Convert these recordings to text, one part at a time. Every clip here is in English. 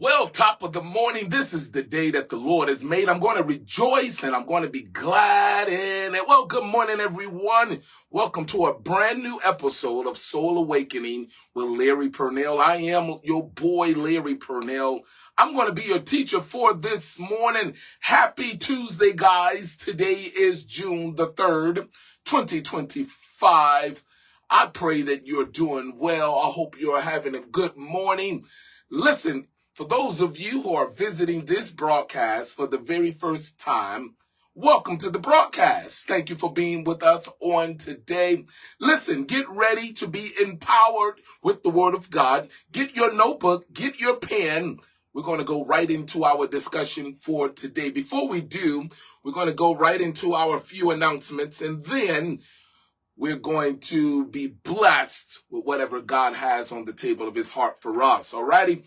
Well, top of the morning, this is the day that the Lord has made. I'm going to rejoice and I'm going to be glad in it. Well, good morning, everyone. Welcome to a brand new episode of Soul Awakening with Larry Purnell. I am your boy, Larry Purnell. I'm going to be your teacher for this morning. Happy Tuesday, guys. Today is June the 3rd, 2025. I pray that you're doing well. I hope you're having a good morning. Listen, for those of you who are visiting this broadcast for the very first time, welcome to the broadcast. Thank you for being with us on today. Listen, get ready to be empowered with the Word of God. Get your notebook, get your pen. We're going to go right into our discussion for today. Before we do, we're going to go right into our few announcements, and then we're going to be blessed with whatever God has on the table of his heart for us. Alrighty?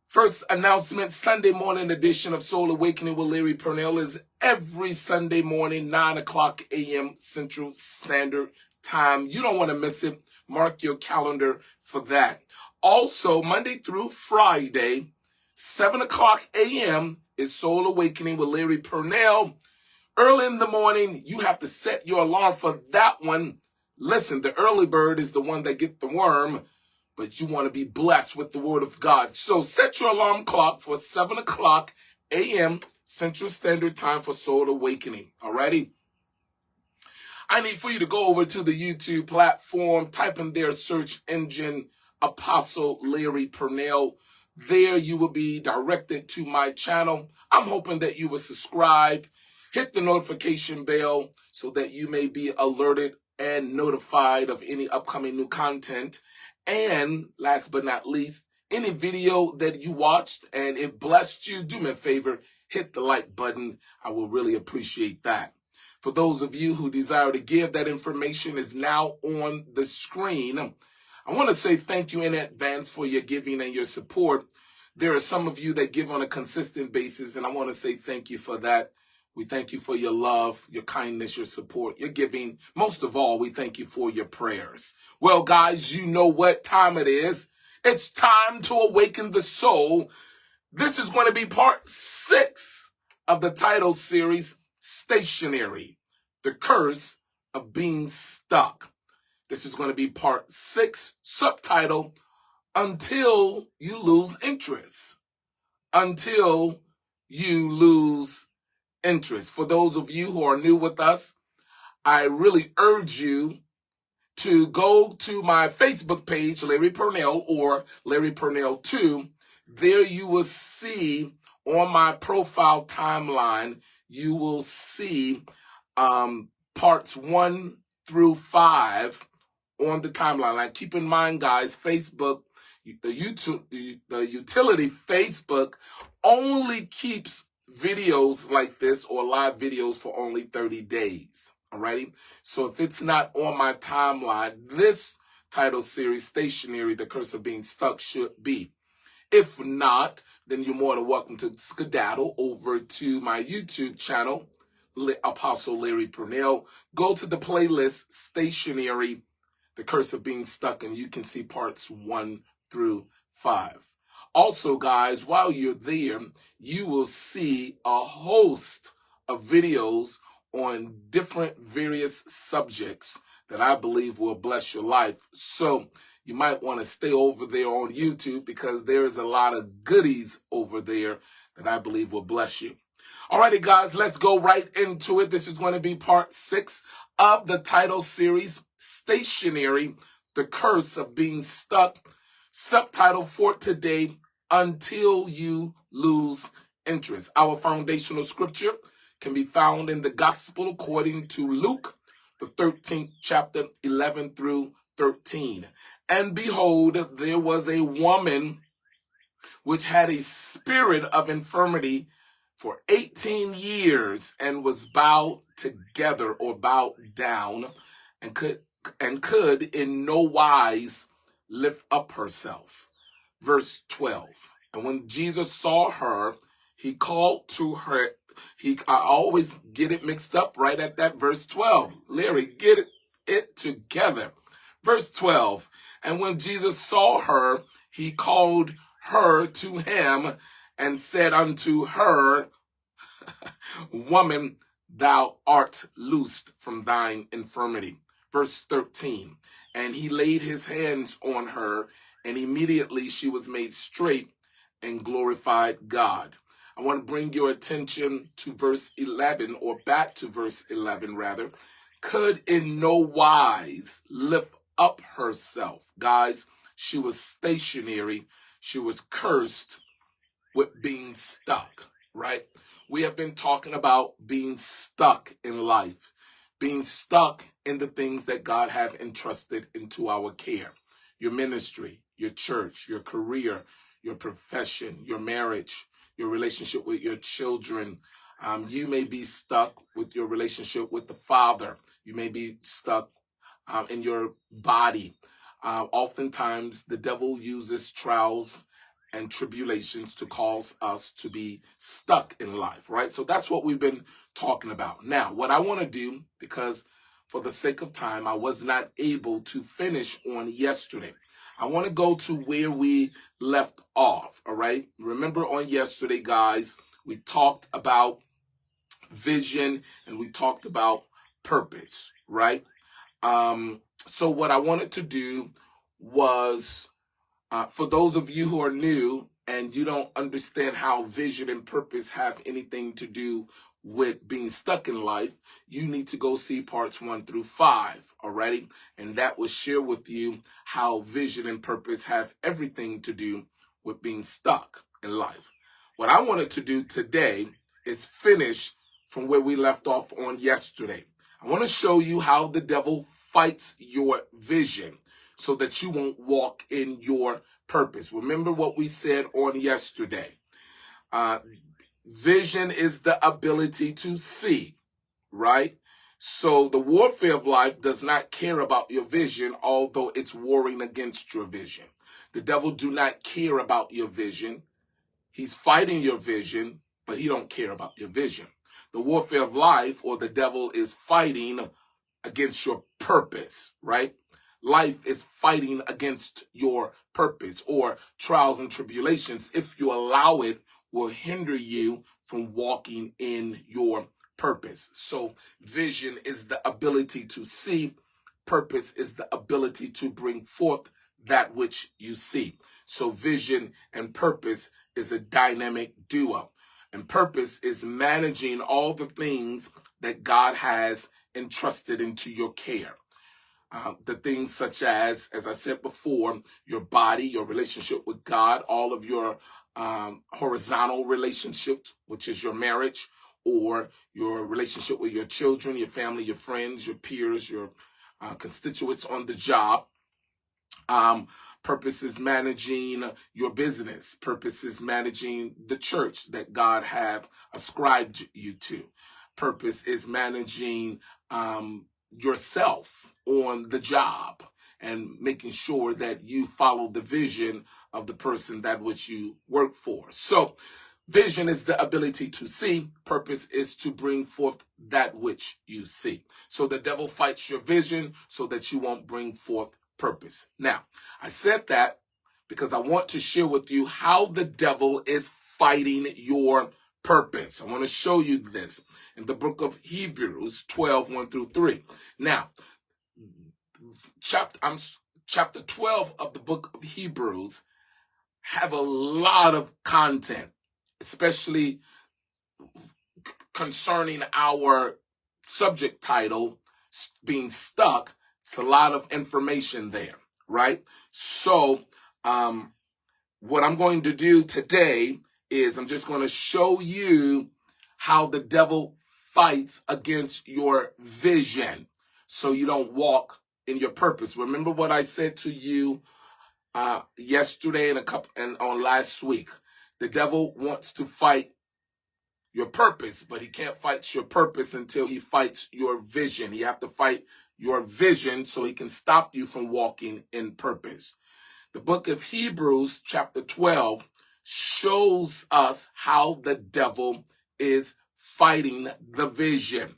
First announcement, Sunday morning edition of Soul Awakening with Larry Purnell is every Sunday morning, 9 o'clock a.m. Central Standard Time. You don't want to miss it. Mark your calendar for that. Also, Monday through Friday, 7 o'clock a.m. is Soul Awakening with Larry Purnell. Early in the morning, you have to set your alarm for that one. Listen, the early bird is the one that gets the worm, but you want to be blessed with the Word of God. So set your alarm clock for 7 o'clock a.m. Central Standard Time for Soul Awakening. Alrighty? I need for you to go over to the YouTube platform, type in their search engine, Apostle Larry Purnell. There you will be directed to my channel. I'm hoping that you will subscribe, hit the notification bell so that you may be alerted and notified of any upcoming new content. And last but not least, any video that you watched and it blessed you, do me a favor, hit the like button. I will really appreciate that. For those of you who desire to give, that information is now on the screen. I want to say thank you in advance for your giving and your support. There are some of you that give on a consistent basis, and I want to say thank you for that. We thank you for your love, your kindness, your support, your giving. Most of all, we thank you for your prayers. Well, guys, you know what time it is. It's time to awaken the soul. This is going to be part 6 of the title series, Stationary, the Curse of Being Stuck. This is going to be part 6, subtitle, Until You Lose Interest. Until you lose interest. For those of you who are new with us, I really urge you to go to my Facebook page, Larry Purnell, or Larry Purnell 2. There you will see on my profile timeline, you will see parts 1 through 5 on the timeline. Like, keep in mind, guys, Facebook, the utility Facebook only keeps videos like this or live videos for only 30 days. Alrighty? So if it's not on my timeline, this title series, Stationary, the Curse of Being Stuck, should be. If not, then you're more than welcome to skedaddle over to my YouTube channel, Apostle Larry Purnell. Go to the playlist, Stationary, the Curse of Being Stuck, and you can see parts 1 through 5. Also, guys, while you're there, you will see a host of videos on different various subjects that I believe will bless your life. So you might want to stay over there on YouTube because there's a lot of goodies over there that I believe will bless you. Alrighty, guys, let's go right into it. This is going to be part 6 of the title series, Stationary, the Curse of Being Stuck. Subtitle for today, Until You Lose Interest. Our foundational scripture can be found in the Gospel according to Luke, the 13th chapter, 11 through 13. And behold, there was a woman which had a spirit of infirmity for 18 years and was bowed together or bowed down and could in no wise lift up herself. Verse 12. And when Jesus saw her, he called to her. I always get it mixed up right at that verse 12. Larry, get it together. Verse 12. And when Jesus saw her, he called her to him and said unto her, Woman, thou art loosed from thine infirmity. Verse 13, and he laid his hands on her, and immediately she was made straight and glorified God. I want to bring your attention to verse 11, or back to verse 11 rather. Could in no wise lift up herself. Guys, she was stationary. She was cursed with being stuck, right? We have been talking about being stuck in life, being stuck in the things that God have entrusted into our care. Your ministry, your church, your career, your profession, your marriage, your relationship with your children. You may be stuck with your relationship with the Father. You may be stuck in your body. Oftentimes, the devil uses trials and tribulations to cause us to be stuck in life, right? So that's what we've been talking about. Now, what I want to do, because for the sake of time, I was not able to finish on yesterday. I want to go to where we left off, all right? Remember on yesterday, guys, we talked about vision and we talked about purpose, right? So what I wanted to do was, for those of you who are new and you don't understand how vision and purpose have anything to do with being stuck in life, you need to go see parts 1 through 5, alrighty? And that will share with you how vision and purpose have everything to do with being stuck in life. What I wanted to do today is finish from where we left off on yesterday. I want to show you how the devil fights your vision so that you won't walk in your purpose. Remember what we said on yesterday. Vision is the ability to see, right? So the warfare of life does not care about your vision, although it's warring against your vision. The devil do not care about your vision. He's fighting your vision, but he don't care about your vision. The warfare of life, or the devil, is fighting against your purpose, right? Life is fighting against your purpose, or trials and tribulations, if you allow it, will hinder you from walking in your purpose. So vision is the ability to see. Purpose is the ability to bring forth that which you see. So vision and purpose is a dynamic duo. And purpose is managing all the things that God has entrusted into your care. The things such as I said before, your body, your relationship with God, all of your horizontal relationships, which is your marriage, or your relationship with your children, your family, your friends, your peers, your constituents on the job. Purpose is managing your business. Purpose is managing the church that God have ascribed you to. Purpose is managing yourself on the job and making sure that you follow the vision of the person that which you work for. So vision is the ability to see. Purpose is to bring forth that which you see. So the devil fights your vision so that you won't bring forth purpose. Now, I said that because I want to share with you how the devil is fighting your purpose. I want to show you this in the book of Hebrews 12, 1 through 3. Now, chapter 12 of the book of Hebrews have a lot of content, especially concerning our subject title, being stuck. It's a lot of information there, right? So what I'm going to do today is I'm just going to show you how the devil fights against your vision so you don't walk in your purpose. Remember what I said to you yesterday and on last week. The devil wants to fight your purpose, but he can't fight your purpose until he fights your vision. You have to fight your vision so he can stop you from walking in purpose. The book of Hebrews chapter 12 shows us how the devil is fighting the vision.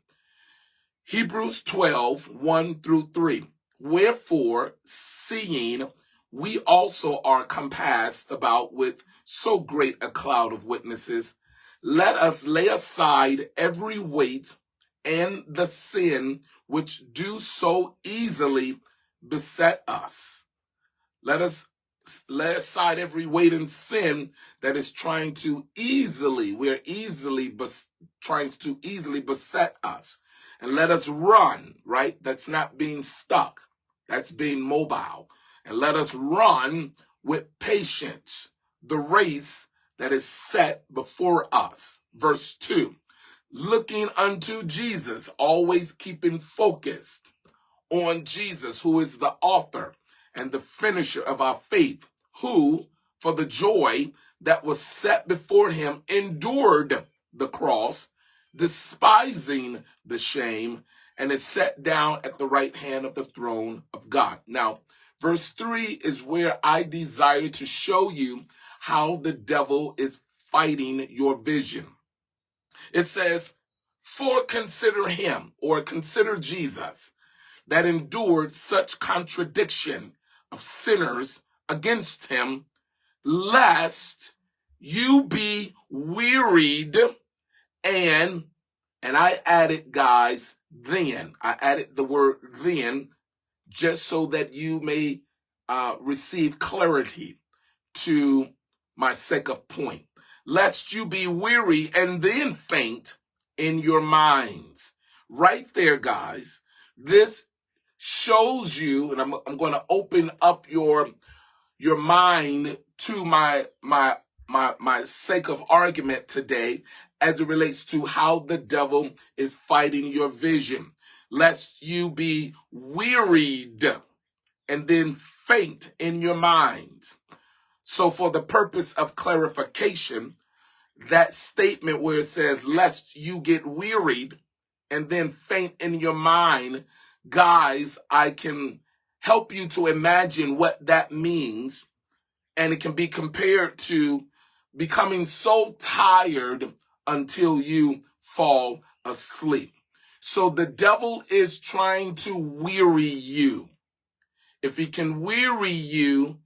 Hebrews 12, 1 through 3. Wherefore, seeing we also are compassed about with so great a cloud of witnesses. Let us lay aside every weight and the sin which do so easily beset us. Let us lay aside every weight and sin that is trying to easily beset us. And let us run, right? That's not being stuck. That's being mobile. And let us run with patience the race that is set before us. Verse 2, looking unto Jesus, always keeping focused on Jesus, who is the author and the finisher of our faith, who, for the joy that was set before him, endured the cross, despising the shame, and is set down at the right hand of the throne of God. Now, verse 3 is where I desire to show you how the devil is fighting your vision. It says, for consider him, or consider Jesus, that endured such contradiction of sinners against him, lest you be wearied and I added, guys, then. I added the word then just so that you may receive clarity to my second point. Lest you be weary and then faint in your minds. Right there, guys. This shows you, and I'm going to open up your mind to my sake of argument today as it relates to how the devil is fighting your vision. Lest you be wearied and then faint in your minds. So for the purpose of clarification, that statement where it says, lest you get wearied and then faint in your mind, guys, I can help you to imagine what that means. And it can be compared to becoming so tired until you fall asleep. So the devil is trying to weary you. If he can weary you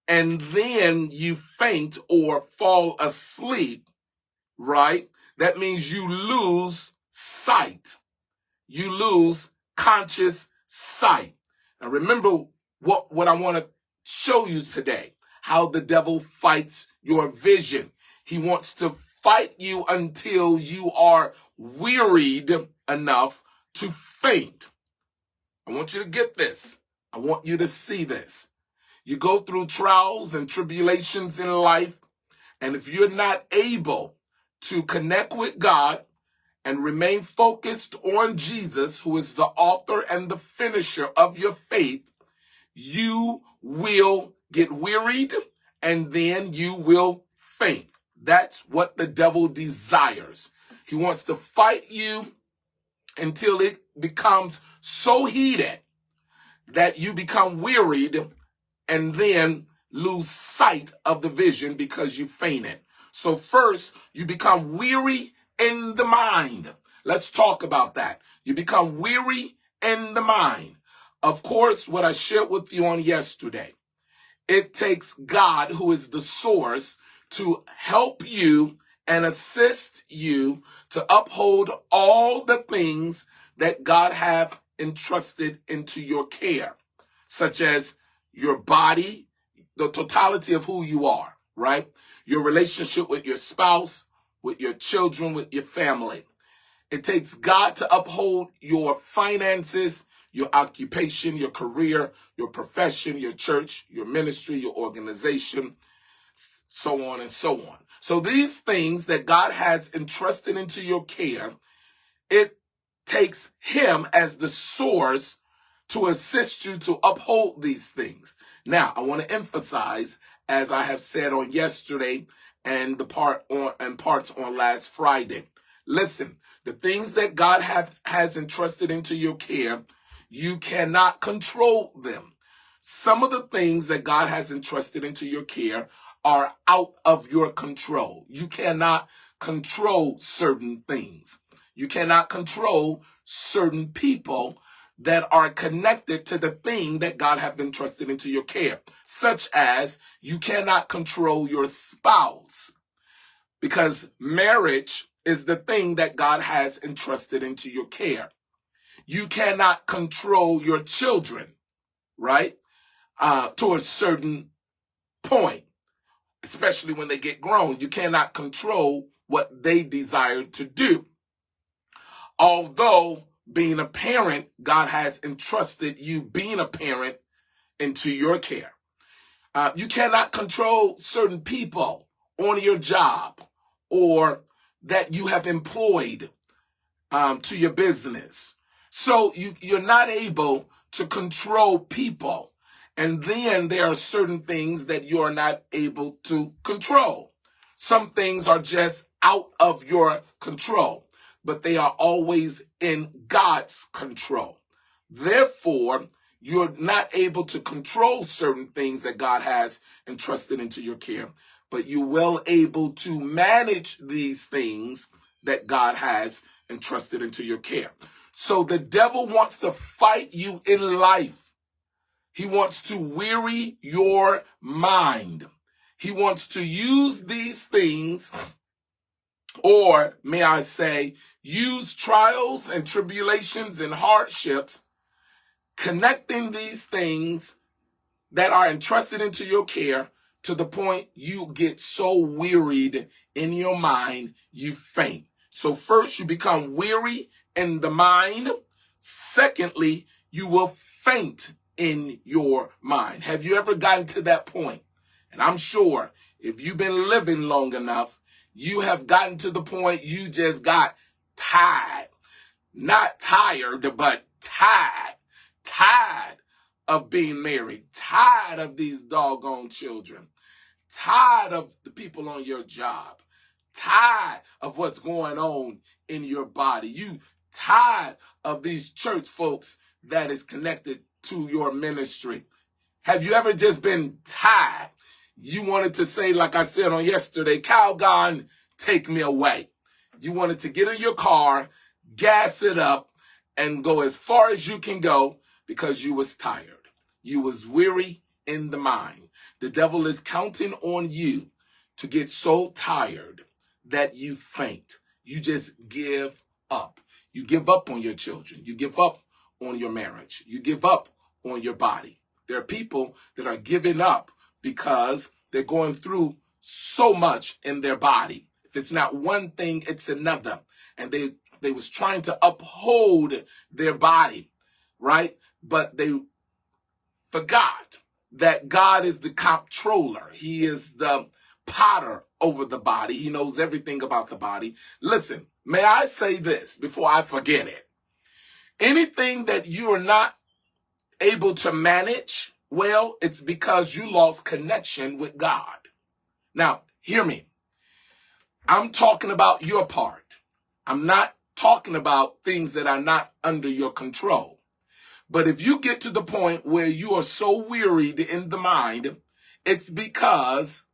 and then you faint or fall asleep, right? That means you lose sight. You lose conscious sight. Now remember what I want to show you today, how the devil fights your vision. He wants to fight you until you are wearied enough to faint. I want you to get this. I want you to see this. You go through trials and tribulations in life, and if you're not able to connect with God and remain focused on Jesus, who is the author and the finisher of your faith, you will get wearied and then you will faint. That's what the devil desires. He wants to fight you until it becomes so heated that you become wearied and then lose sight of the vision because you fainted. So first, you become weary in the mind. Let's talk about that. You become weary in the mind. Of course, what I shared with you on yesterday, it takes God, who is the source, to help you and assist you to uphold all the things that God have entrusted into your care, such as your body, the totality of who you are, right? Your relationship with your spouse, with your children, with your family. It takes God to uphold your finances, your occupation, your career, your profession, your church, your ministry, your organization, so on and so on. So these things that God has entrusted into your care, it takes him as the source to assist you to uphold these things. Now, I want to emphasize, as I have said on yesterday and parts on last Friday. Listen, the things that God has entrusted into your care, you cannot control them. Some of the things that God has entrusted into your care are out of your control. You cannot control certain things. You cannot control certain people that are connected to the thing that God have entrusted into your care, such as you cannot control your spouse because marriage is the thing that God has entrusted into your care. You cannot control your children, right? To a certain point, especially when they get grown. You cannot control what they desire to do. Although being a parent, God has entrusted you being a parent into your care. You cannot control certain people on your job or that you have employed to your business. So you're not able to control people. And then there are certain things that you are not able to control. Some things are just out of your control, but they are always in God's control. Therefore, you're not able to control certain things that God has entrusted into your care, but you're well able to manage these things that God has entrusted into your care. So the devil wants to fight you in life. He wants to weary your mind. He wants to use these things, or may I say, use trials and tribulations and hardships, connecting these things that are entrusted into your care to the point you get so wearied in your mind, you faint. So first, you become weary in the mind. Secondly, you will faint in your mind. Have you ever gotten to that point? And I'm sure if you've been living long enough, you have gotten to the point you just got tired. Not tired, but tired. Tired of being married. Tired of these doggone children. Tired of the people on your job. Tired of what's going on in your body. You tired of these church folks that is connected to your ministry. Have you ever just been tired? You wanted to say, like I said on yesterday, Calgon, take me away. You wanted to get in your car, gas it up, and go as far as you can go because you was tired. You was weary in the mind. The devil is counting on you to get so tired that you faint. You just give up. You give up on your children. You give up on your marriage. You give up on your body. There are people that are giving up because they're going through so much in their body. If it's not one thing, it's another. And they was trying to uphold their body, right? But they forgot that God is the comptroller. He is the potter over the body. He knows everything about the body. Listen, may I say this before I forget it? Anything that you are not able to manage well, it's because you lost connection with God. Now, hear me. I'm talking about your part. I'm not talking about things that are not under your control. But if you get to the point where you are so wearied in the mind, it's because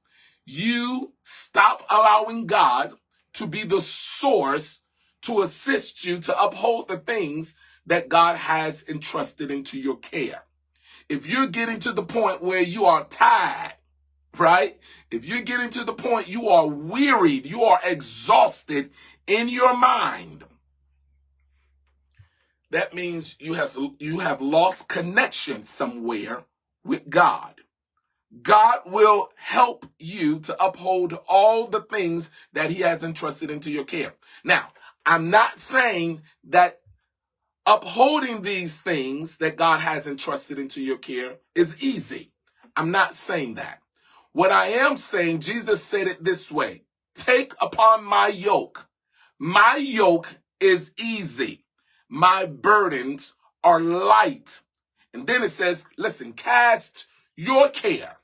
you stop allowing God to be the source to assist you to uphold the things that God has entrusted into your care. If you're getting to the point where you are tired, right? If you're getting to the point you are wearied, you are exhausted in your mind, that means you have lost connection somewhere with God. God will help you to uphold all the things that he has entrusted into your care. Now, I'm not saying that upholding these things that God has entrusted into your care is easy. I'm not saying that. What I am saying, Jesus said it this way: take upon my yoke. My yoke is easy. My burdens are light. And then it says, listen, cast your care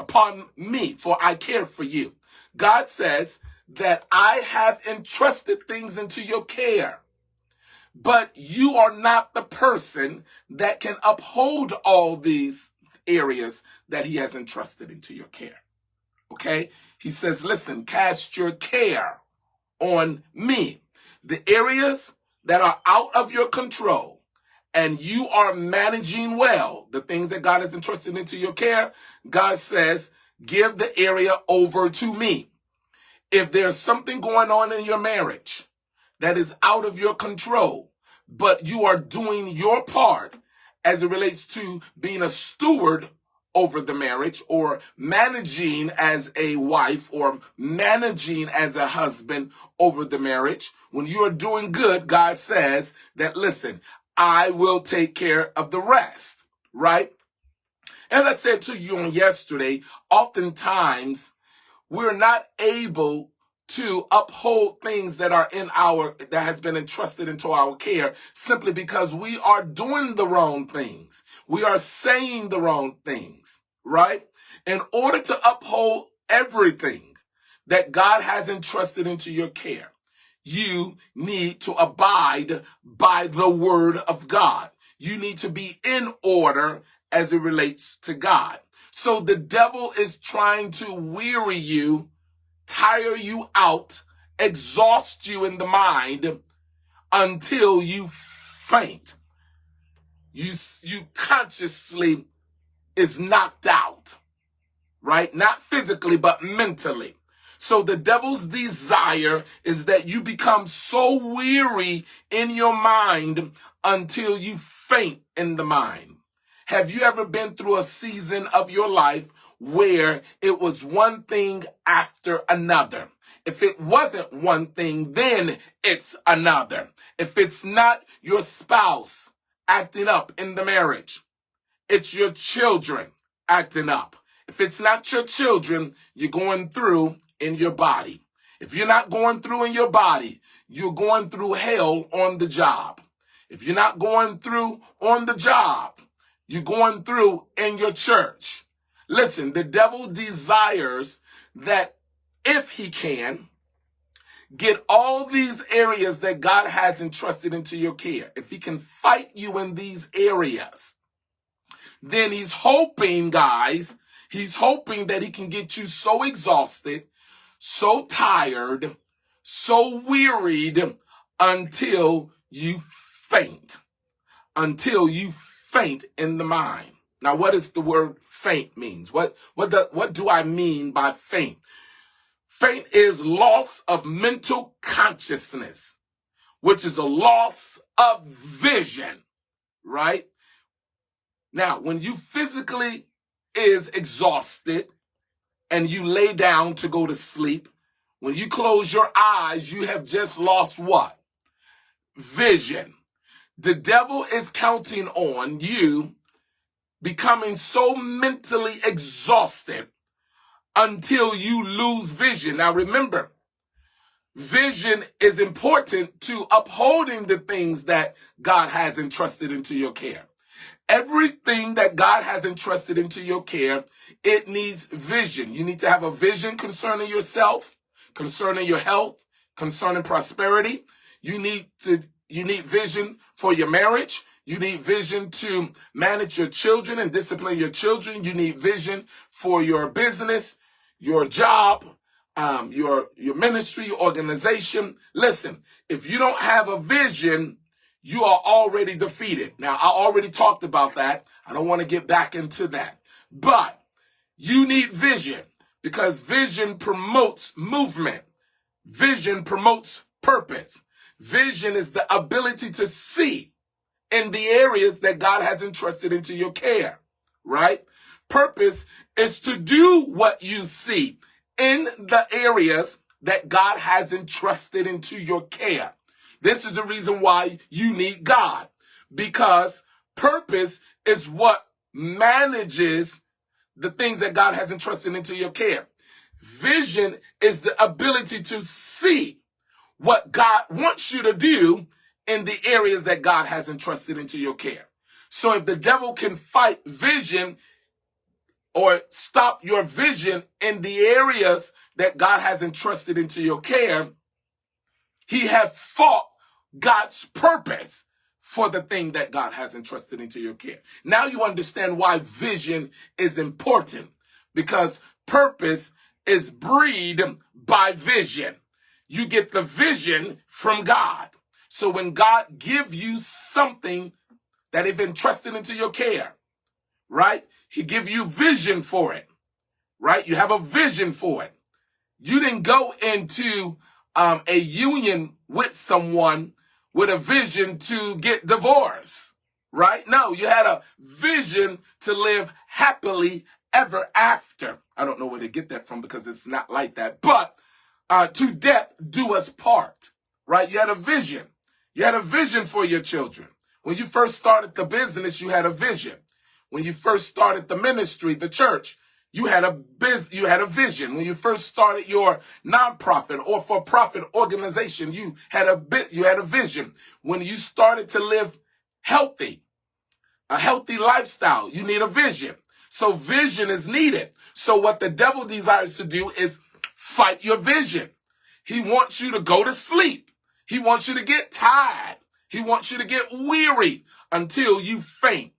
upon me, for I care for you. God says that I have entrusted things into your care, but you are not the person that can uphold all these areas that he has entrusted into your care. Okay? He says, listen, cast your care on me. The areas that are out of your control, and you are managing well the things that God has entrusted into your care, God says, give the area over to me. If there's something going on in your marriage that is out of your control, but you are doing your part as it relates to being a steward over the marriage, or managing as a wife, or managing as a husband over the marriage, when you are doing good, God says that, listen, I will take care of the rest, right? As I said to you on yesterday, oftentimes we're not able to uphold things that are that has been entrusted into our care, simply because we are doing the wrong things. We are saying the wrong things, right? In order to uphold everything that God has entrusted into your care, you need to abide by the word of God. You need to be in order as it relates to God. So the devil is trying to weary you, tire you out, exhaust you in the mind until you faint. You consciously is knocked out, right? Not physically, but mentally. So the devil's desire is that you become so weary in your mind until you faint in the mind. Have you ever been through a season of your life where it was one thing after another? If it wasn't one thing, then it's another. If it's not your spouse acting up in the marriage, it's your children acting up. If it's not your children, you're going through in your body. If you're not going through in your body, you're going through hell on the job. If you're not going through on the job, you're going through in your church. Listen, the devil desires that if he can, get all these areas that God has entrusted into your care. If he can fight you in these areas, then he's hoping, guys, he's hoping that he can get you so exhausted, so tired, so wearied until you faint. Until you faint in the mind. Now, what does the word faint means? What do I mean by faint? Faint is loss of mental consciousness, which is a loss of vision, right? Now, when you physically is exhausted and you lay down to go to sleep, when you close your eyes, you have just lost what? Vision. The devil is counting on you becoming so mentally exhausted until you lose vision. Now remember, vision is important to upholding the things that God has entrusted into your care. Everything that God has entrusted into your care, it needs vision. You need to have a vision concerning yourself, concerning your health, concerning prosperity. You need vision for your marriage. You need vision to manage your children and discipline your children. You need vision for your business, your job, your ministry, your organization. Listen, if you don't have a vision, you are already defeated. Now, I already talked about that. I don't want to get back into that. But you need vision, because vision promotes movement. Vision promotes purpose. Vision is the ability to see in the areas that God has entrusted into your care, right? Purpose is to do what you see in the areas that God has entrusted into your care. This is the reason why you need God, because purpose is what manages the things that God has entrusted into your care. Vision is the ability to see what God wants you to do in the areas that God has entrusted into your care. So if the devil can fight vision or stop your vision in the areas that God has entrusted into your care, he has fought God's purpose for the thing that God has entrusted into your care. Now you understand why vision is important, because purpose is breathed by vision. You get the vision from God. So when God gives you something that they've entrusted into your care, right? He give you vision for it, right? You have a vision for it. You didn't go into a union with someone with a vision to get divorced, right? No, you had a vision to live happily ever after. I don't know where to get that from because it's not like that. But to death do us part, right? You had a vision. You had a vision for your children. When you first started the business, you had a vision. When you first started the ministry, the church, you had a vision. When you first started your nonprofit or for-profit organization, you had a vision. When you started to live healthy, a healthy lifestyle, you need a vision. So vision is needed. So what the devil desires to do is fight your vision. He wants you to go to sleep. He wants you to get tired. He wants you to get weary until you faint,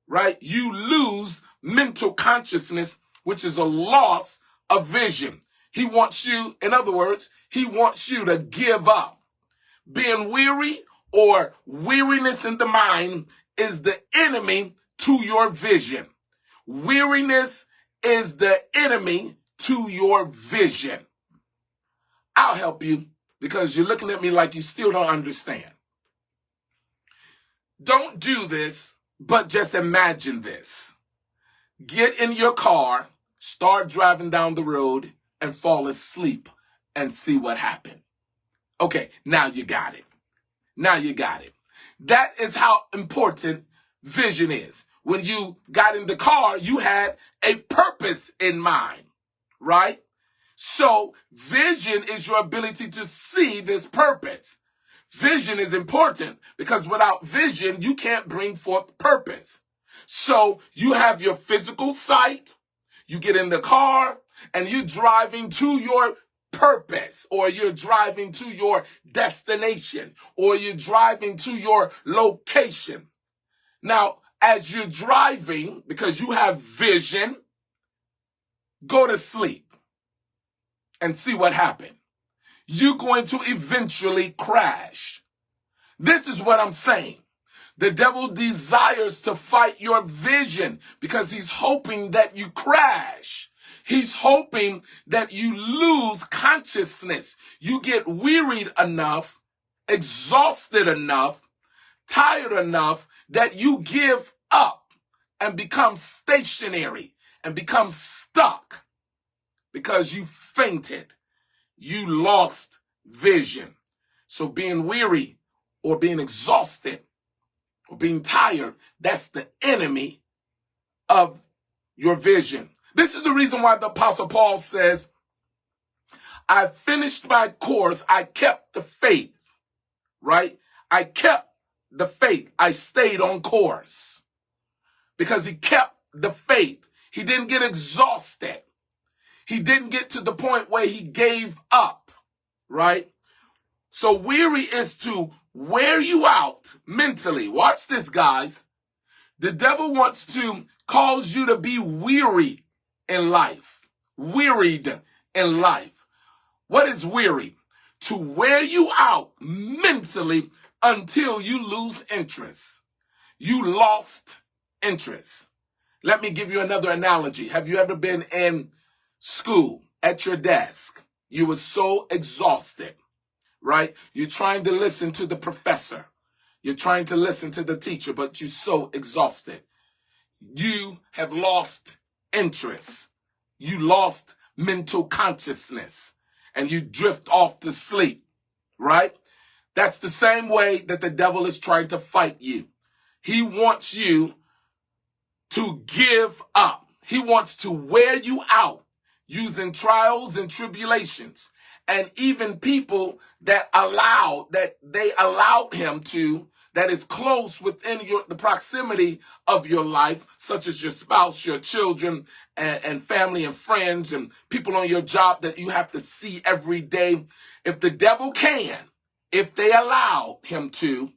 right? You lose mental consciousness, which is a loss of vision. He wants you, in other words, he wants you to give up. Being weary or weariness in the mind is the enemy to your vision. Weariness is the enemy to your vision. I'll help you because you're looking at me like you still don't understand. Don't do this, but just imagine this. Get in your car, start driving down the road, and fall asleep and see what happened. Okay, now you got it. Now you got it. That is how important vision is. When you got in the car, you had a purpose in mind, right? So vision is your ability to see this purpose. Vision is important because without vision, you can't bring forth purpose. So you have your physical sight, you get in the car, and you're driving to your purpose, or you're driving to your destination, or you're driving to your location. Now, as you're driving, because you have vision, go to sleep and see what happened. You're going to eventually crash. This is what I'm saying. The devil desires to fight your vision because he's hoping that you crash. He's hoping that you lose consciousness. You get wearied enough, exhausted enough, tired enough that you give up and become stationary and become stuck because you fainted. You lost vision. So being weary or being exhausted or being tired, that's the enemy of your vision. This is the reason why the Apostle Paul says, I finished my course, I kept the faith, right? I kept the faith. I stayed on course because he kept the faith. He didn't get exhausted. He didn't get to the point where he gave up, right? So weary is to wear you out mentally. Watch this, guys. The devil wants to cause you to be weary in life, wearied in life. What is weary? To wear you out mentally until you lose interest. You lost interest. Let me give you another analogy. Have you ever been in school at your desk? You were so exhausted, right? You're trying to listen to the professor. You're trying to listen to the teacher, but you're so exhausted. You have lost interest. You lost mental consciousness and you drift off to sleep, right? That's the same way that the devil is trying to fight you. He wants you to give up. He wants to wear you out using trials and tribulations. And even people that they allowed him to, that is close within the proximity of your life, such as your spouse, your children, and family and friends, and people on your job that you have to see every day. If the devil can, if they allow him to,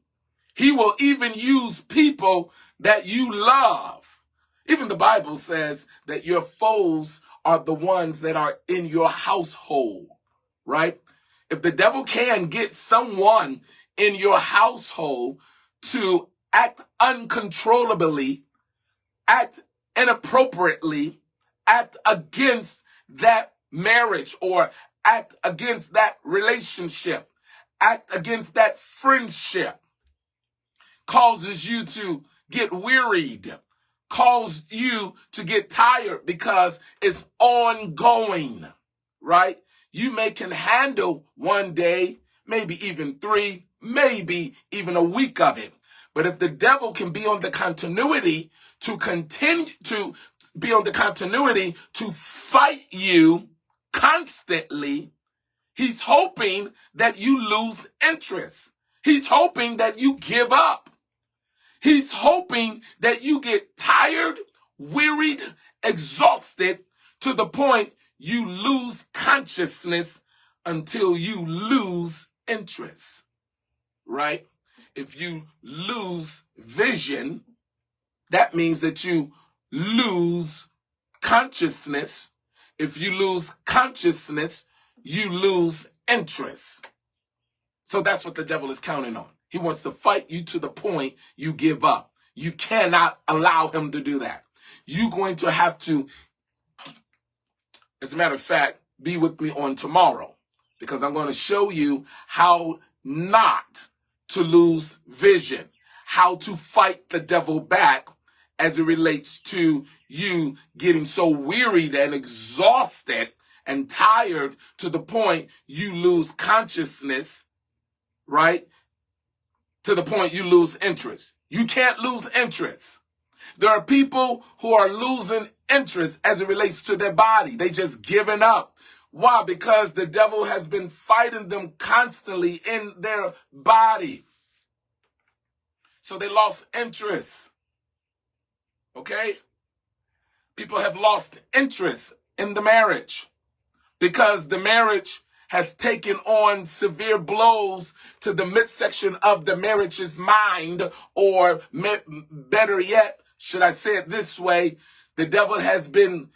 he will even use people that you love. Even the Bible says that your foes are the ones that are in your household, right? If the devil can get someone in your household to act uncontrollably, act inappropriately, act against that marriage or act against that relationship, act against that friendship, causes you to get wearied, cause you to get tired because it's ongoing, right? You can handle one day, maybe even 3, maybe even a week of it. But if the devil can be on the continuity to continue to be on the continuity to fight you constantly, he's hoping that you lose interest. He's hoping that you give up. He's hoping that you get tired, wearied, exhausted to the point you lose consciousness until you lose interest, right? If you lose vision, that means that you lose consciousness. If you lose consciousness, you lose interest. So that's what the devil is counting on. He wants to fight you to the point you give up. You cannot allow him to do that. You're going to have to, as a matter of fact, be with me on tomorrow, because I'm going to show you how not to lose vision, how to fight the devil back as it relates to you getting so wearied and exhausted and tired to the point you lose consciousness, right? To the point you lose interest. You can't lose interest. There are people who are losing interest as it relates to their body. They just giving up. Why? Because the devil has been fighting them constantly in their body. So they lost interest. Okay? People have lost interest in the marriage because the marriage has taken on severe blows to the midsection of the marriage's mind, or better yet, should I say it this way, the devil has been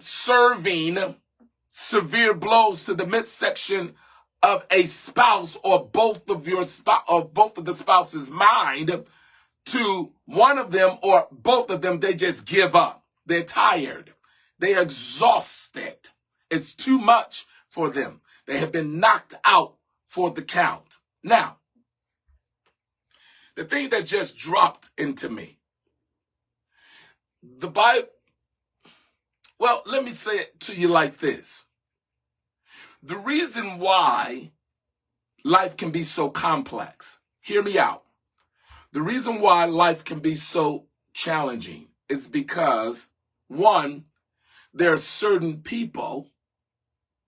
serving severe blows to the midsection of a spouse or both of the spouse's mind. To one of them or both of them, they just give up. They're tired. They're exhausted. It's too much for them. They have been knocked out for the count. Now, the thing that just dropped into me, the Bible, well, let me say it to you like this. The reason why life can be so complex, hear me out. The reason why life can be so challenging is because, one, there are certain people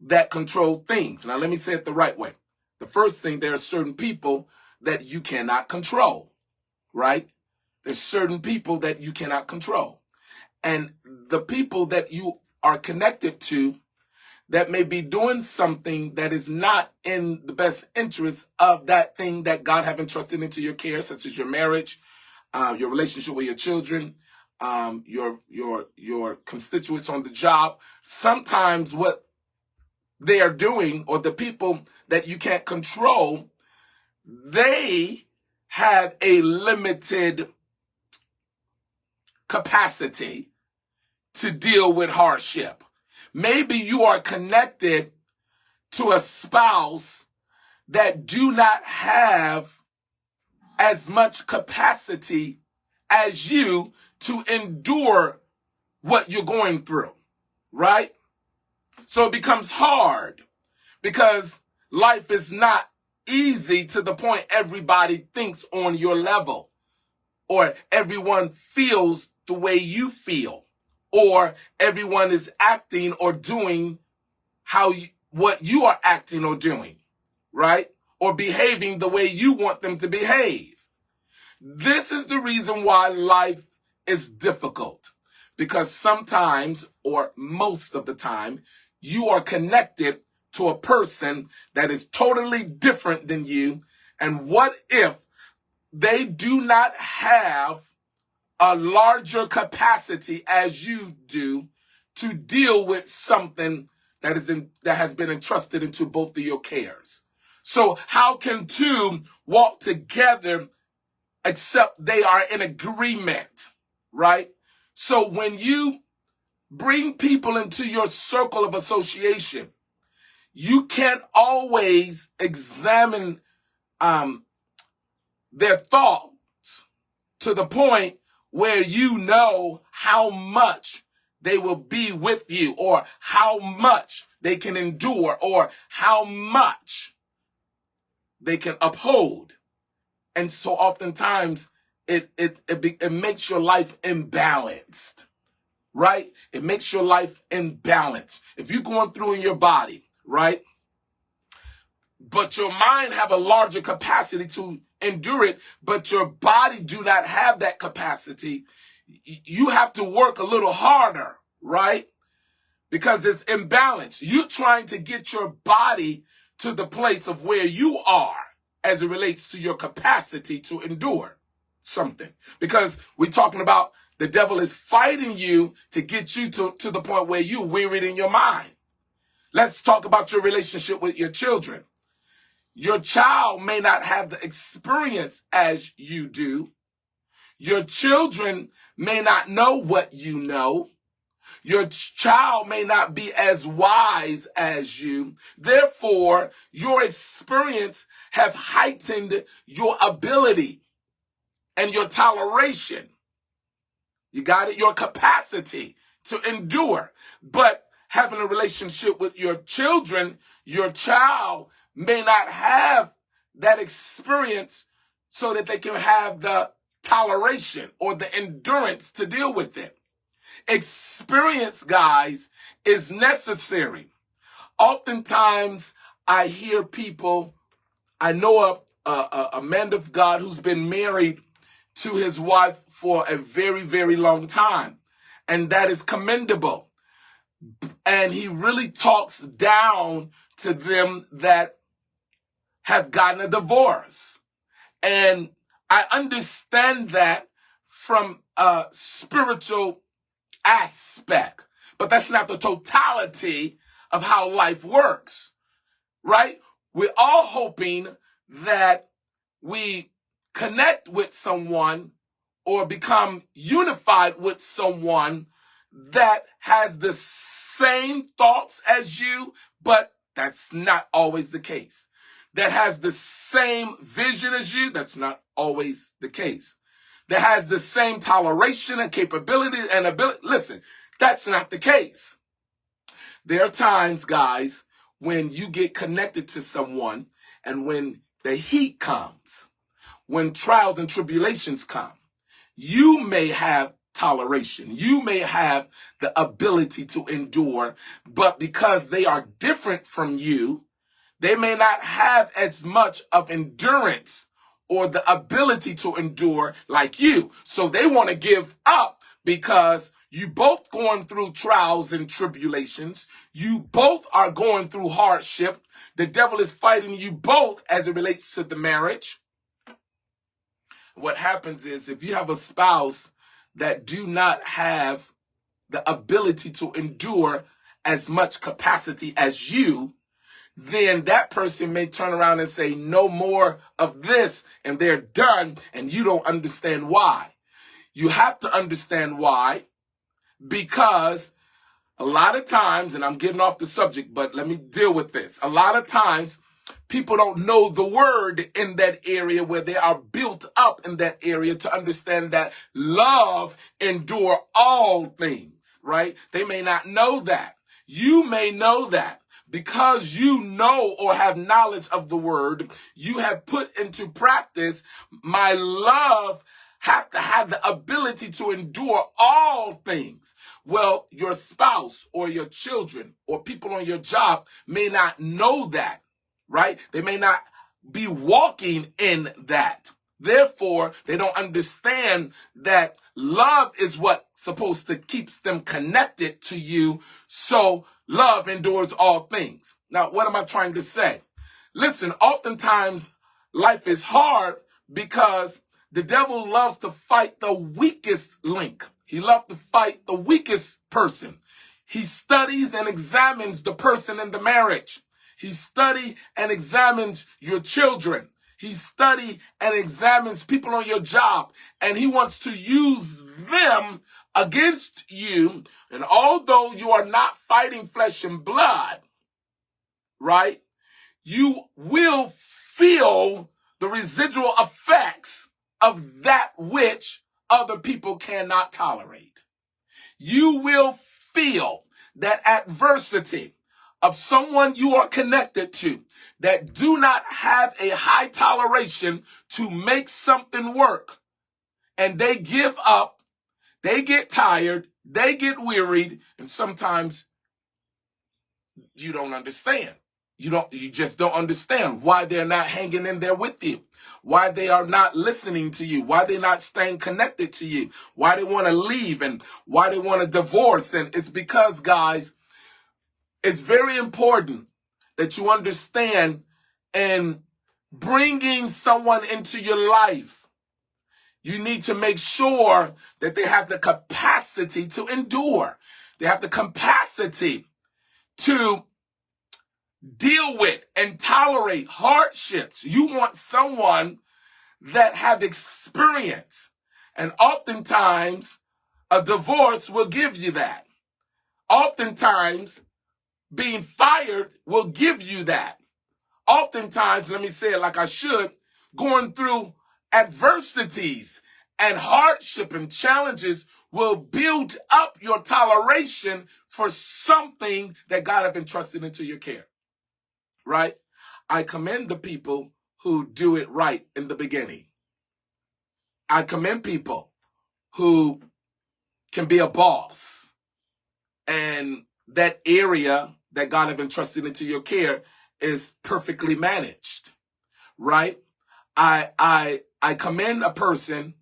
that control things. Now, let me say it the right way. The first thing, there are certain people that you cannot control, right? There's certain people that you cannot control. And the people that you are connected to that may be doing something that is not in the best interest of that thing that God have entrusted into your care, such as your marriage, your relationship with your children, your constituents on the job. Sometimes what they are doing, or the people that you can't control, they have a limited capacity to deal with hardship. Maybe you are connected to a spouse that do not have as much capacity as you to endure what you're going through, right? So it becomes hard because life is not easy to the point everybody thinks on your level, or everyone feels the way you feel, or everyone is acting or doing what you are acting or doing, right? Or behaving the way you want them to behave. This is the reason why life is difficult, because sometimes, or most of the time, you are connected to a person that is totally different than you. And what if they do not have a larger capacity as you do to deal with something that has been entrusted into both of your cares? So how can two walk together except they are in agreement, right? So when you bring people into your circle of association, you can't always examine their thoughts to the point where you know how much they will be with you, or how much they can endure, or how much they can uphold. And so oftentimes it makes your life imbalanced, right? It makes your life imbalanced. If you're going through in your body, right, but your mind have a larger capacity to endure it, but your body do not have that capacity, you have to work a little harder, right? Because it's imbalanced. You're trying to get your body to the place of where you are as it relates to your capacity to endure something. Because we're talking about the devil is fighting you to get you to the point where you're wearied in your mind. Let's talk about your relationship with your children. Your child may not have the experience as you do. Your children may not know what you know. Your child may not be as wise as you. Therefore, your experience have heightened your ability and your toleration. You got it? Your capacity to endure. But having a relationship with your children, your child may not have that experience so that they can have the toleration or the endurance to deal with it. Experience, guys, is necessary. Oftentimes, I hear people, I know a man of God who's been married to his wife for a very, very long time, and that is commendable. And he really talks down to them that have gotten a divorce. And I understand that from a spiritual aspect, but that's not the totality of how life works, right? We're all hoping that we connect with someone or become unified with someone that has the same thoughts as you, but that's not always the case. That has the same vision as you, that's not always the case. That has the same toleration and capability and ability. Listen, that's not the case. There are times, guys, when you get connected to someone and when the heat comes, when trials and tribulations come, you may have toleration. You may have the ability to endure, but because they are different from you, they may not have as much of endurance or the ability to endure like you. So they want to give up because you both going through trials and tribulations. You both are going through hardship. The devil is fighting you both as it relates to the marriage. What happens is if you have a spouse that do not have the ability to endure as much capacity as you, then that person may turn around and say, no more of this, and they're done, and you don't understand why. You have to understand why, because a lot of times, and I'm getting off the subject, but let me deal with this. A lot of times, people don't know the word in that area where they are built up in that area to understand that love endure all things, right? They may not know that. You may know that. Because you know or have knowledge of the word, you have put into practice, my love have to have the ability to endure all things. Well, your spouse or your children or people on your job may not know that, right? They may not be walking in that. Therefore, they don't understand that love is what's supposed to keep them connected to you. So love endures all things. Now, what am I trying to say? Listen, oftentimes life is hard because the devil loves to fight the weakest link. He loves to fight the weakest person. He studies and examines the person in the marriage. He studies and examines your children. He studies and examines people on your job, and he wants to use them against you. And although you are not fighting flesh and blood, right, you will feel the residual effects of that which other people cannot tolerate. You will feel that adversity of someone you are connected to that do not have a high toleration to make something work. And they give up, they get tired, they get wearied, and sometimes you don't understand. You just don't understand why they're not hanging in there with you, why they are not listening to you, why they're not staying connected to you, why they want to leave, and why they want to divorce. And it's because, guys, it's very important that you understand, in bringing someone into your life, you need to make sure that they have the capacity to endure. They have the capacity to deal with and tolerate hardships. You want someone that have experience. And oftentimes, a divorce will give you that. Oftentimes, being fired will give you that. Oftentimes, let me say it like I should, going through adversities and hardship and challenges will build up your toleration for something that God has entrusted into your care. Right? I commend the people who do it right in the beginning. I commend people who can be a boss, and that area that God has entrusted into your care is perfectly managed. Right? I commend a person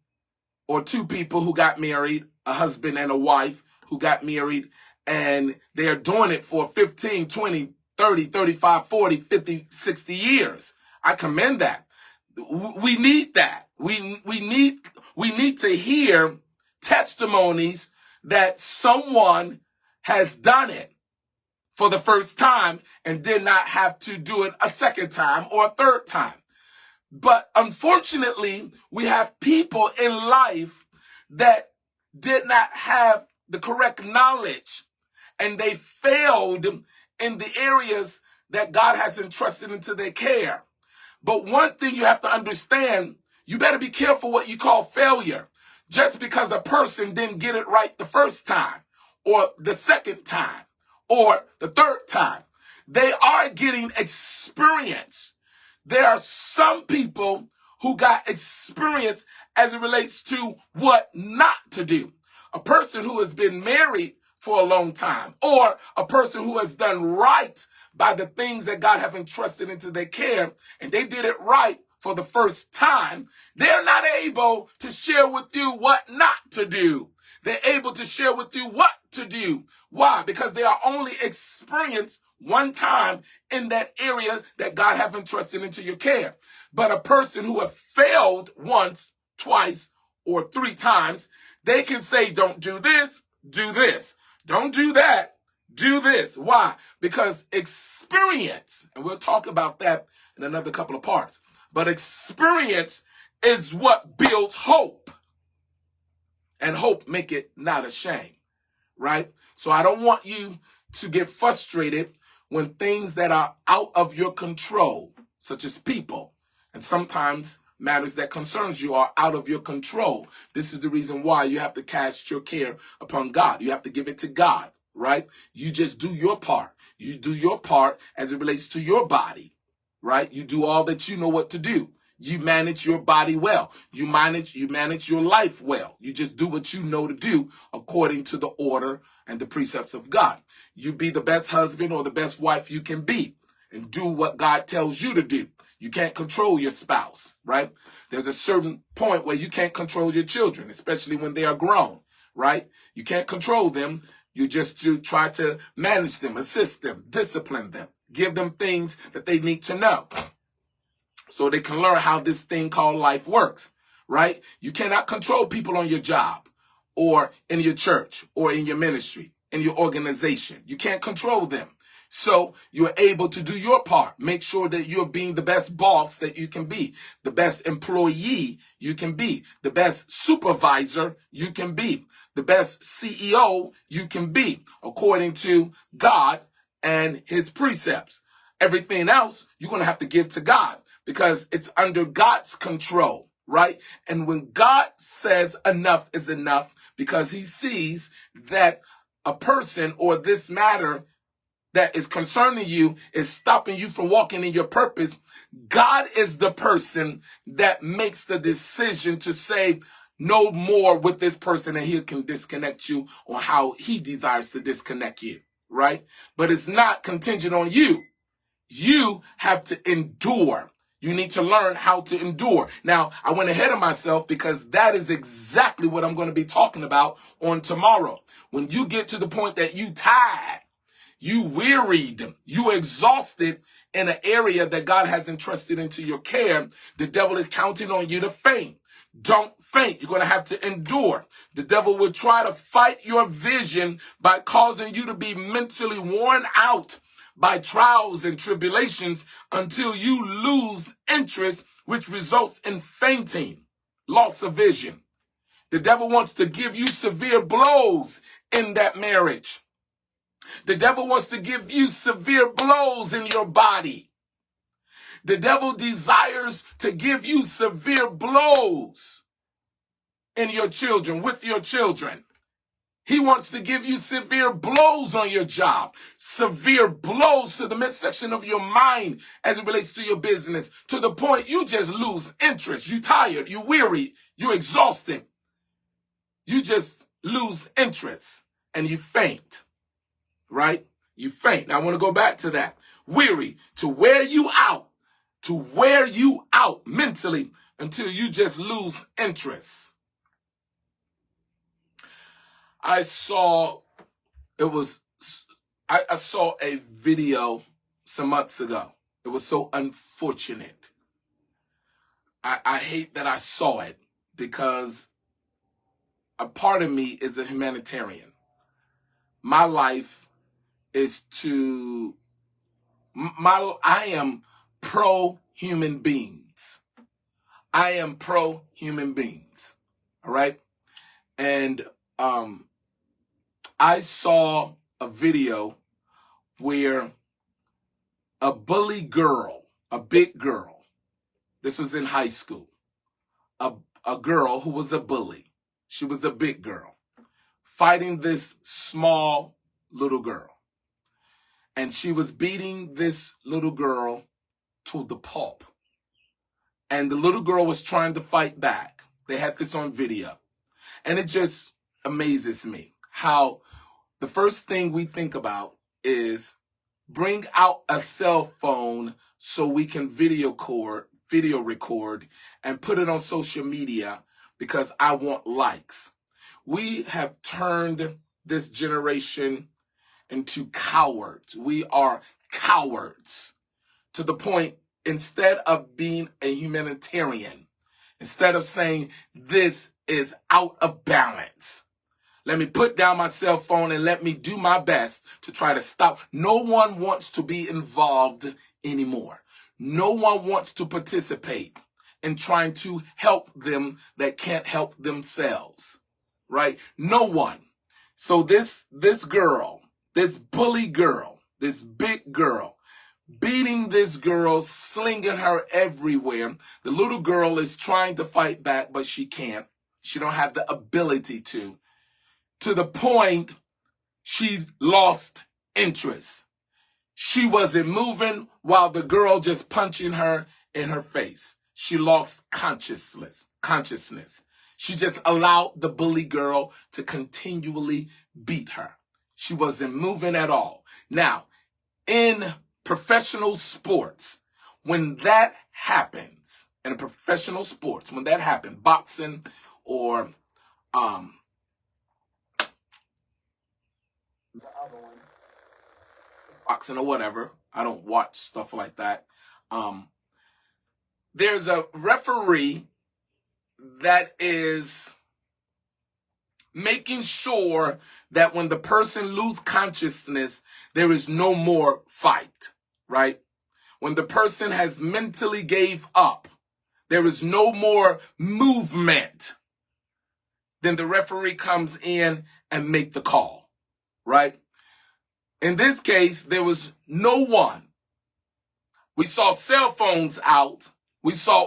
or two people who got married, a husband and a wife who got married, and they are doing it for 15, 20, 30, 35, 40, 50, 60 years. I commend that. We need that. We need to hear testimonies that someone has done it for the first time and did not have to do it a second time or a third time. But unfortunately, we have people in life that did not have the correct knowledge, and they failed in the areas that God has entrusted into their care. But one thing you have to understand, you better be careful what you call failure. Just because a person didn't get it right the first time, or the second time, or the third time, they are getting experience. There are some people who got experience as it relates to what not to do. A person who has been married for a long time, or a person who has done right by the things that God have entrusted into their care, and they did it right for the first time, they're not able to share with you what not to do. They're able to share with you what to do. Why? Because they are only experienced one time in that area that God have entrusted into your care. But a person who have failed once, twice, or three times, they can say, don't do this, do this. Don't do that, do this. Why? Because experience, and we'll talk about that in another couple of parts, but experience is what builds hope. And hope make it not a shame, right? So I don't want you to get frustrated when things that are out of your control, such as people, and sometimes matters that concerns you are out of your control. This is the reason why you have to cast your care upon God. You have to give it to God, right? You just do your part. You do your part as it relates to your body, right? You do all that you know what to do. You manage your body well. You manage your life well. You just do what you know to do according to the order and the precepts of God. You be the best husband or the best wife you can be, and do what God tells you to do. You can't control your spouse, right? There's a certain point where you can't control your children, especially when they are grown, right? You can't control them. You just to try to manage them, assist them, discipline them, give them things that they need to know so they can learn how this thing called life works, right? You cannot control people on your job or in your church or in your ministry, in your organization. You can't control them. So you're able to do your part. Make sure that you're being the best boss that you can be, the best employee you can be, the best supervisor you can be, the best CEO you can be, according to God and his precepts. Everything else you're going to have to give to God because it's under God's control, right? And when God says enough is enough because he sees that a person or this matter that is concerning you is stopping you from walking in your purpose, God is the person that makes the decision to say no more with this person, and he can disconnect you on how he desires to disconnect you, right? But it's not contingent on you. You have to endure. You need to learn how to endure. Now, I went ahead of myself because that is exactly what I'm going to be talking about on tomorrow. When you get to the point that you tired, you wearied, you exhausted in an area that God has entrusted into your care, the devil is counting on you to faint. Don't faint. You're going to have to endure. The devil will try to fight your vision by causing you to be mentally worn out by trials and tribulations until you lose interest, which results in fainting, loss of vision. The devil wants to give you severe blows in that marriage. The devil wants to give you severe blows in your body. The devil desires to give you severe blows in your children, with your children. He wants to give you severe blows on your job, severe blows to the midsection of your mind as it relates to your business, to the point you just lose interest. You tired, you weary, you exhausted. You just lose interest and you faint, right? You faint. Now I want to go back to that. Weary, to wear you out mentally until you just lose interest. I saw a video some months ago. It was so unfortunate. I hate that I saw it because a part of me is a humanitarian. My life is I am pro-human beings. I am pro-human beings. All right? And I saw a video where a bully girl, a big girl, this was in high school, a girl who was a bully, she was a big girl, fighting this small little girl. And she was beating this little girl to the pulp. And the little girl was trying to fight back. They had this on video. And it just amazes me how the first thing we think about is bring out a cell phone so we can video record and put it on social media because I want likes. We have turned this generation into cowards. We are cowards to the point, instead of being a humanitarian, instead of saying this is out of balance, let me put down my cell phone and let me do my best to try to stop. No one wants to be involved anymore. No one wants to participate in trying to help them that can't help themselves, right? No one. So this girl, this bully girl, this big girl, beating this girl, slinging her everywhere. The little girl is trying to fight back, but she can't. She don't have the ability to the point she lost interest. She wasn't moving while the girl just punching her in her face. She lost consciousness. She just allowed the bully girl to continually beat her. She wasn't moving at all. Now, in professional sports, when that happens, boxing or the other one, boxing or whatever, I don't watch stuff like that. there's a referee that is making sure that when the person loses consciousness, there is no more fight, right? When the person has mentally gave up, there is no more movement. Then the referee comes in and make the call, right? In this case, there was no one. We saw cell phones out. We saw,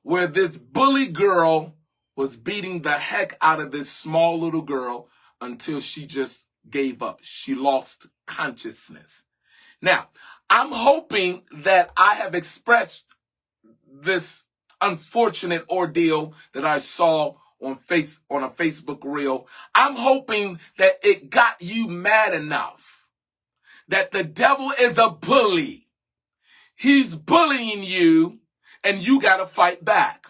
where this bully girl was beating the heck out of this small little girl until she just gave up. She lost consciousness. Now, I'm hoping that I have expressed this unfortunate ordeal that I saw on a Facebook reel. I'm hoping that it got you mad enough that the devil is a bully. He's bullying you and you got to fight back.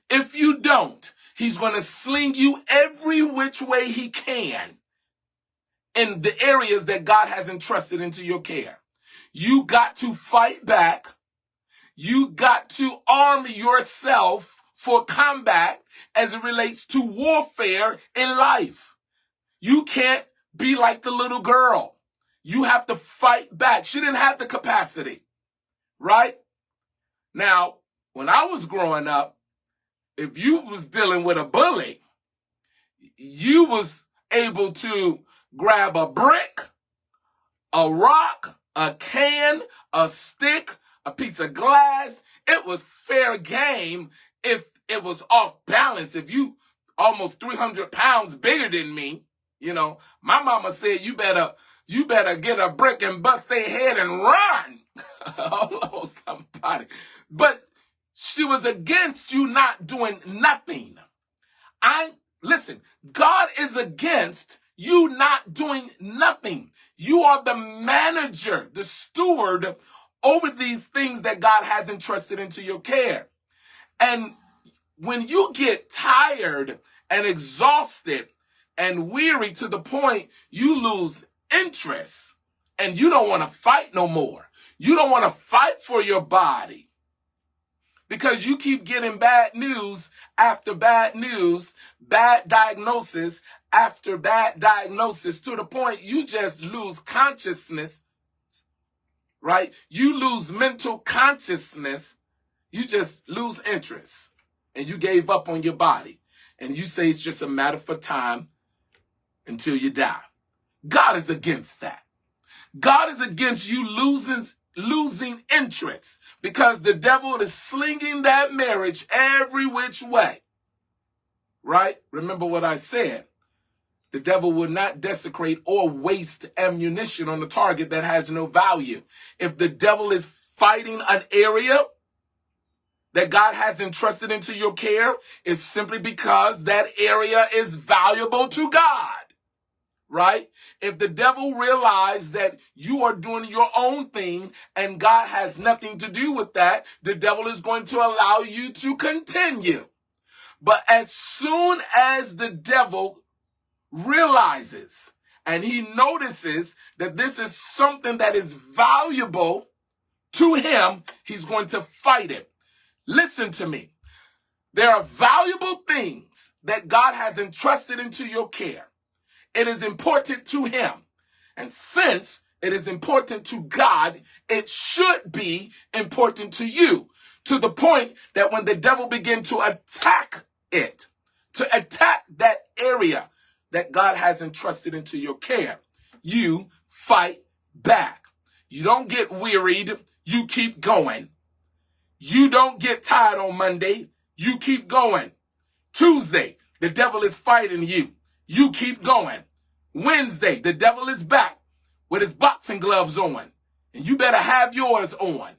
If you don't, he's going to sling you every which way he can in the areas that God has entrusted into your care. You got to fight back. You got to arm yourself for combat as it relates to warfare in life. You can't be like the little girl. You have to fight back. She didn't have the capacity, right? Now, when I was growing up, if you was dealing with a bully, you was able to grab a brick, a rock, a can, a stick, a piece of glass. It was fair game if it was off balance. If you almost 300 pounds bigger than me, my mama said you better get a brick and bust their head and run. Almost somebody. But she was against you not doing nothing. Listen, God is against you not doing nothing. You are the manager, the steward over these things that God has entrusted into your care. And when you get tired and exhausted and weary to the point you lose interest and you don't want to fight no more. You don't want to fight for your body because you keep getting bad news after bad news, bad diagnosis after bad diagnosis to the point you just lose consciousness, right? You lose mental consciousness. You just lose interest and you gave up on your body and you say it's just a matter for time until you die. God is against that. God is against you losing interest because the devil is slinging that marriage every which way, right? Remember what I said. The devil will not desecrate or waste ammunition on the target that has no value. If the devil is fighting an area that God has entrusted into your care, it's simply because that area is valuable to God. Right? If the devil realizes that you are doing your own thing and God has nothing to do with that, the devil is going to allow you to continue. But as soon as the devil realizes and he notices that this is something that is valuable to him, he's going to fight it. Listen to me. There are valuable things that God has entrusted into your care. It is important to him. And since it is important to God, it should be important to you. To the point that when the devil begins to attack it, to attack that area that God has entrusted into your care, you fight back. You don't get wearied. You keep going. You don't get tired on Monday. You keep going. Tuesday, the devil is fighting you. You keep going. Wednesday, the devil is back with his boxing gloves on, and you better have yours on.